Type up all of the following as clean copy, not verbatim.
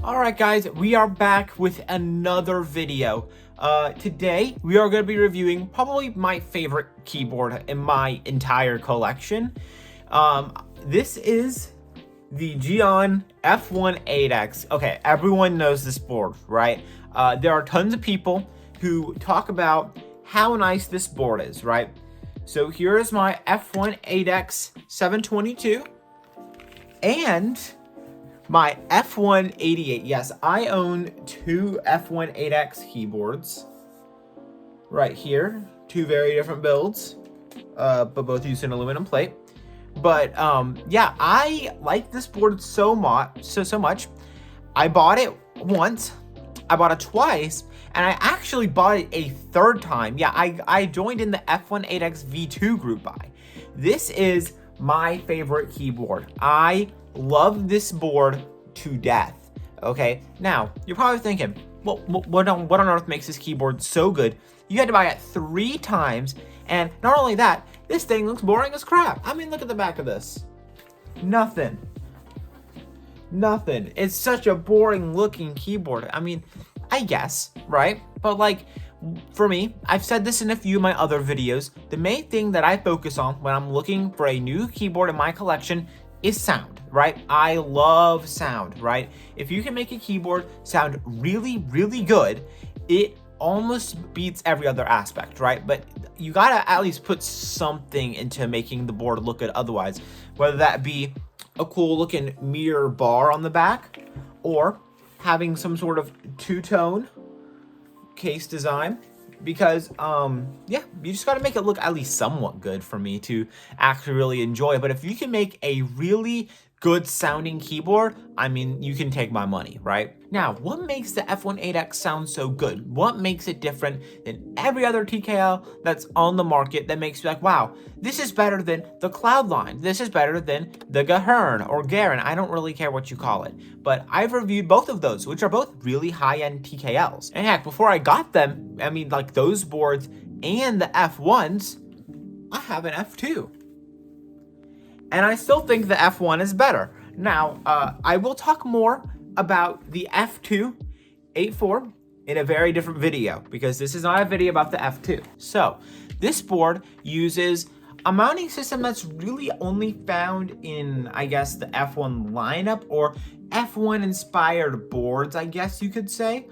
Alright guys, we are back with another video. Today, we are going to be reviewing probably my favorite keyboard in my entire collection. This is the Geon F1-8X. Okay, everyone knows this board, right? There are tons of people who talk about how nice this board is, right? So here is my F1-8X 722 and my F1-8X. Yes, I own two F1-8X keyboards right here. Two very different builds, but both use an aluminum plate. But yeah, I like this board so much. I bought it once, I bought it twice, and I actually bought it a third time. Yeah, I joined in the F1-8X V2 group buy. This is my favorite keyboard. I love this board to death. Okay, now you're probably thinking, well, what on earth makes this keyboard so good? You had to buy it 3 times, and not only that, this thing looks boring as crap. I mean, look at the back of this. Nothing. It's such a boring looking keyboard. I mean, I guess, right? But like, for me, I've said this in a few of my other videos, the main thing that I focus on when I'm looking for a new keyboard in my collection is sound, right? I love sound, right? If you can make a keyboard sound really good, it almost beats every other aspect, right? But you gotta at least put something into making the board look good otherwise, whether that be a cool looking mirror bar on the back or having some sort of two-tone case design, because yeah, you just got to make it look at least somewhat good for me to actually really enjoy. But if you can make a really good sounding keyboard, I mean, you can take my money, right? Now, what makes the F1-8X sound so good? What makes it different than every other TKL that's on the market that makes you like, wow, this is better than the Cloudline. This is better than the Gahern or Garen. I don't really care what you call it. But I've reviewed both of those, which are both really high-end TKLs. And heck, before I got them, I mean, like those boards and the F1s, I have an F2. And I still think the F1 is better. Now, I will talk more about the F2-8.4 in a very different video, because this is not a video about the F2. So, this board uses a mounting system that's really only found in, I guess, the F1 lineup, or F1 inspired boards, I guess you could say.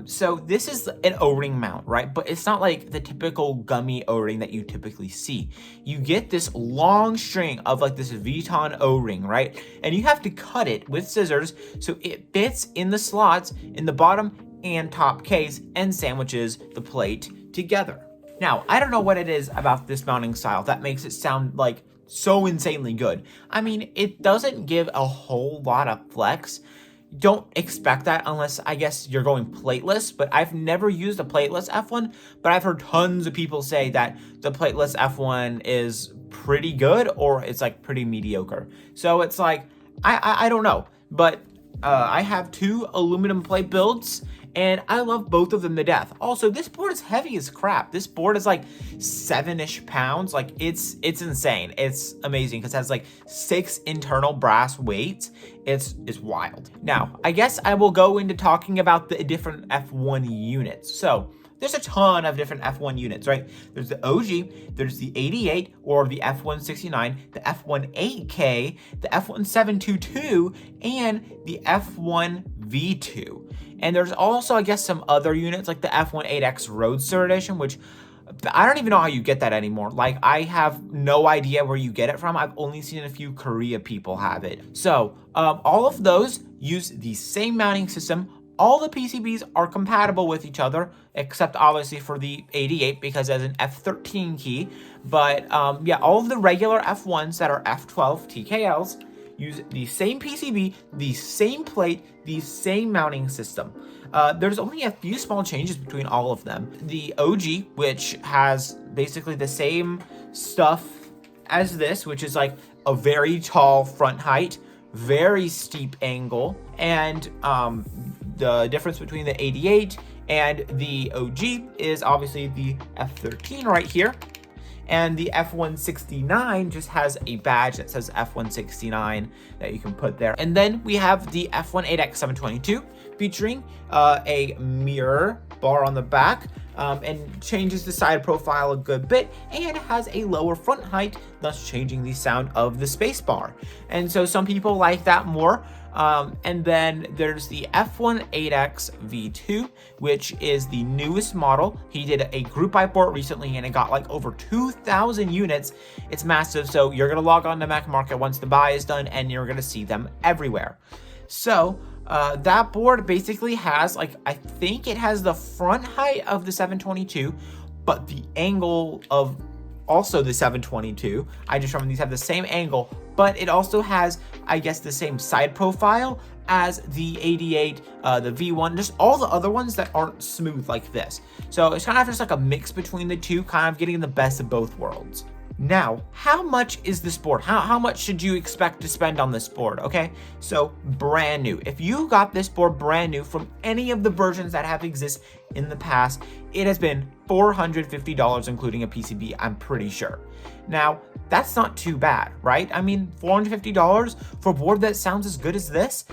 So this is an O-ring mount, right? But it's not like the typical gummy O-ring that you typically see. You get this long string of like this Vuitton O-ring, right? And you have to cut it with scissors so it fits in the slots in the bottom and top case and sandwiches the plate together. Now, I don't know what it is about this mounting style that makes it sound like so insanely good. I mean, it doesn't give a whole lot of flex. Don't expect that unless, I guess, you're going plateless, but I've never used a plateless F1, but I've heard tons of people say that the plateless F1 is pretty good or it's like pretty mediocre. So it's like, I don't know, but I have 2 aluminum plate builds and I love both of them to death. Also, this board is heavy as crap. This board is like 7-ish pounds. Like it's insane. It's amazing because it has like 6 internal brass weights. It's wild. Now, I guess I will go into talking about the different F1 units. So there's a ton of different F1 units, right? There's the OG, there's the 88 or the F1-69, the F1-8K, the F1-722, and the F1 V2. And there's also, I guess, some other units like the F1-8X Roadster Edition, which I don't even know how you get that anymore. Like, I have no idea where you get it from. I've only seen a few Korea people have it. So, all of those use the same mounting system. All the PCBs are compatible with each other, except obviously for the 88 because it has an F13 key. But yeah, all of the regular F1s that are F12 TKLs use the same PCB, the same plate, the same mounting system. There's only a few small changes between all of them. The OG, which has basically the same stuff as this, which is like a very tall front height, very steep angle, and the difference between the 88 and the OG is obviously the F13 right here. And the F1-69 just has a badge that says F1-69 that you can put there. And then we have the F1-8X 722 featuring a mirror bar on the back, and changes the side profile a good bit, and has a lower front height, thus changing the sound of the space bar. And so some people like that more. And then there's the F1-8X V2, which is the newest model. He did a group buy port recently, and it got like over 2,000 units. It's massive, so you're gonna log on to Mac Market once the buy is done, and you're gonna see them everywhere. So that board basically has, like, I think it has the front height of the 722, but the angle of also the 722. I just remember these have the same angle, but it also has, I guess, the same side profile as the 88, the V1, just all the other ones that aren't smooth like this. So it's kind of just like a mix between the two, kind of getting the best of both worlds. Now, how much is this board? How much should you expect to spend on this board? Okay, so brand new. If you got this board brand new from any of the versions that have exist in the past, it has been $450, including a PCB, I'm pretty sure. Now, that's not too bad, right? I mean, $450 for a board that sounds as good as this,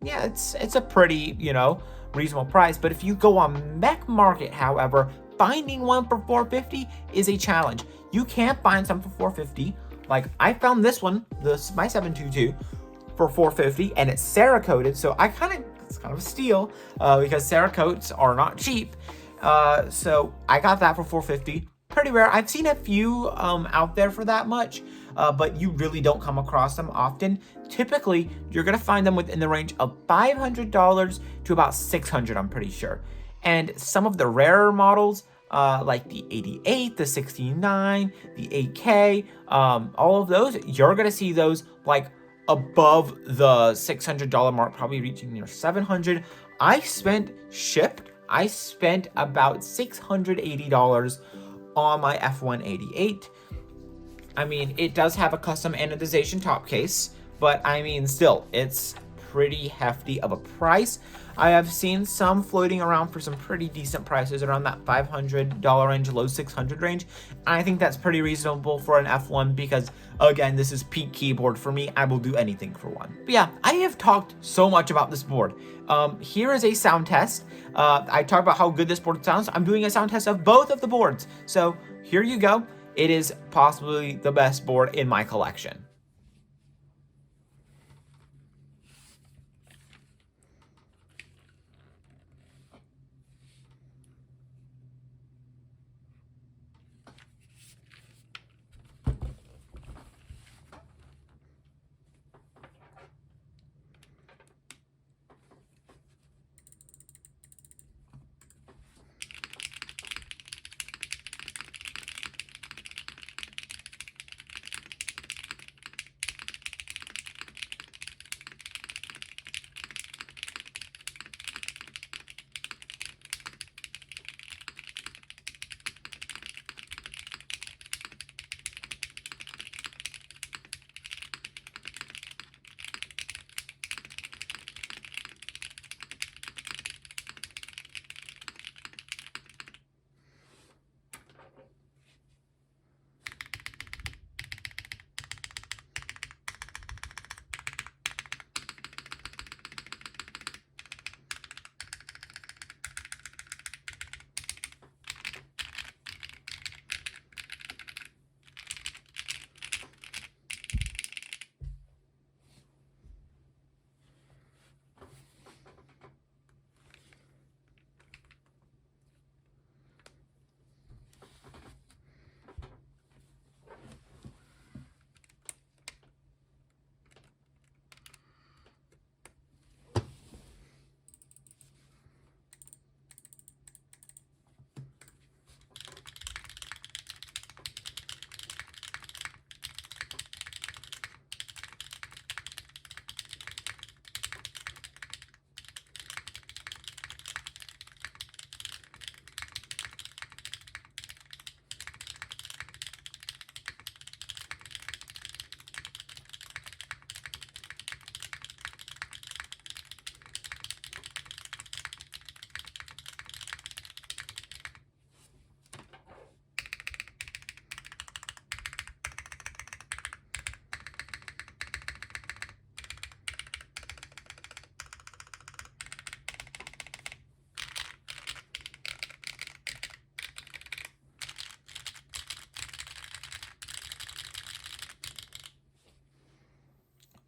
yeah, it's a pretty, reasonable price. But if you go on Mech Market, however, finding one for $450 is a challenge. You can't find some for $450. Like, I found this one, my 722, for $450, and it's Cerakoted, so it's kind of a steal, because Cerakotes are not cheap. So I got that for $450. Pretty rare. I've seen a few out there for that much, but you really don't come across them often. Typically, you're gonna find them within the range of $500 to about $600, I'm pretty sure. And some of the rarer models, like the 88, the 69, the 8K, all of those, you're gonna see those like above the $600 mark, probably reaching near $700. I spent about $680 on my F1-88. I mean, it does have a custom anodization top case, but I mean, still, it's pretty hefty of a price. I have seen some floating around for some pretty decent prices around that $500 range, low $600 range. And I think that's pretty reasonable for an F1 because, again, this is peak keyboard for me. I will do anything for one. But yeah, I have talked so much about this board. Here is a sound test. I talked about how good this board sounds. I'm doing a sound test of both of the boards. So here you go. It is possibly the best board in my collection.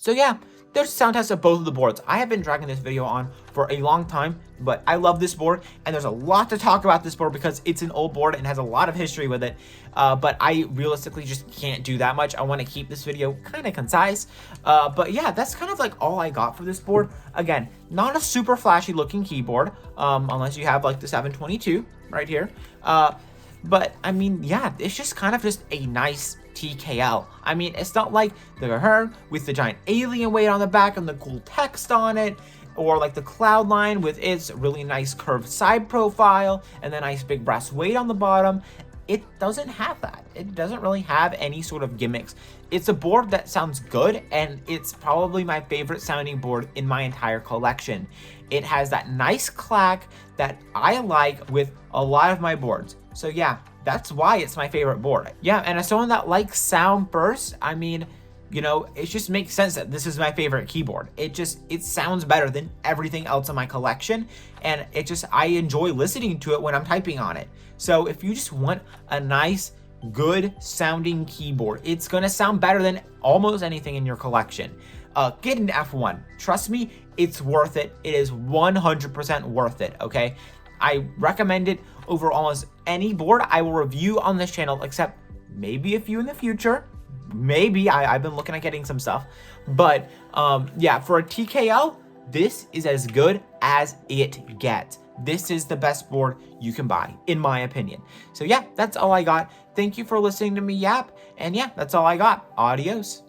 So yeah, there's a sound test of both of the boards. I have been dragging this video on for a long time, but I love this board, and there's a lot to talk about this board because it's an old board and has a lot of history with it, but I realistically just can't do that much. I want to keep this video kind of concise, but yeah, that's kind of like all I got for this board. Again, not a super flashy looking keyboard, unless you have like the 722 right here, but I mean, yeah, it's just kind of just a nice TKL. I mean, it's not like the her with the giant alien weight on the back and the cool text on it, or like the Cloudline with its really nice curved side profile and the nice big brass weight on the bottom. It doesn't have that. It doesn't really have any sort of gimmicks. It's a board that sounds good, and it's probably my favorite sounding board in my entire collection. It has that nice clack that I like with a lot of my boards. So yeah, that's why it's my favorite board. Yeah, and as someone that likes sound bursts, I mean, you know, it just makes sense that this is my favorite keyboard. It sounds better than everything else in my collection, and I enjoy listening to it when I'm typing on it. So if you just want a nice, good sounding keyboard, it's gonna sound better than almost anything in your collection. Get an F1. Trust me, it's worth it. It is 100% worth it, okay? I recommend it over almost any board I will review on this channel, except maybe a few in the future. Maybe. I've been looking at getting some stuff. But yeah, for a TKL, this is as good as it gets. This is the best board you can buy, in my opinion. So yeah, that's all I got. Thank you for listening to me yap. And yeah, that's all I got. Adios.